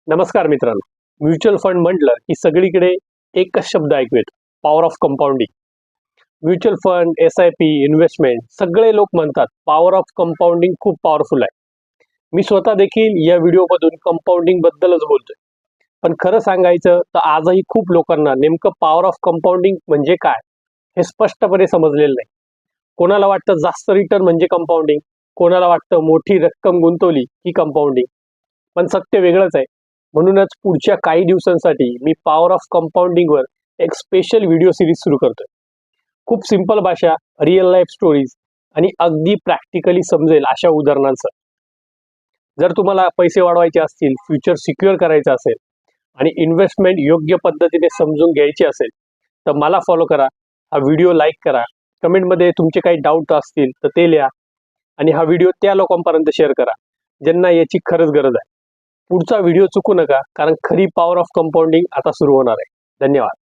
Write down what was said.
नमस्कार मित्रांनो. Mutual fund म्हटलं की सगळीकडे एकच शब्द ऐकू येतो, power of compounding. Mutual fund, SIP, investment सगळे लोक म्हणतात पॉवर ऑफ कंपाऊंडिंग खूप पॉवरफुल आहे. मी स्वतः देखील या व्हिडिओमधून कंपाऊंडिंग बद्दलच बोलतोय. पण खरं सांगायचं तर आजही खूप लोकांना नेमकं पॉवर ऑफ कंपाऊंडिंग म्हणजे काय हे स्पष्टपणे समजलेलं नाही. कोणाला वाटतं जास्त रिटर्न म्हणजे कंपाऊंडिंग, कोणाला वाटतं मोठी रक्कम गुंतवली की कंपाऊंडिंग. पण सत्य वेगळंच आहे. म्हणूनच पुढच्या काही दिवसांसाठी मी पॉवर ऑफ कंपाऊंडिंगवर एक स्पेशल व्हिडिओ सिरीज सुरू करतोय. खूप सिंपल भाषा, रिअल लाईफ स्टोरीज आणि अगदी प्रॅक्टिकली समजेल अशा उदाहरणांसह. जर तुम्हाला पैसे वाढवायचे असतील, फ्युचर सिक्युअर करायचं असेल आणि इन्व्हेस्टमेंट योग्य पद्धतीने समजून घ्यायची असेल तर मला फॉलो करा. हा व्हिडिओ लाईक करा, कमेंटमध्ये तुमचे काही डाऊट असतील तर ते लिहा आणि हा व्हिडिओ त्या लोकांपर्यंत शेअर करा ज्यांना याची खरंच गरज आहे. पुढचा व्हिडिओ चुकू नका, कारण खरी पॉवर ऑफ कंपाऊंडिंग आता सुरू होणार आहे. धन्यवाद.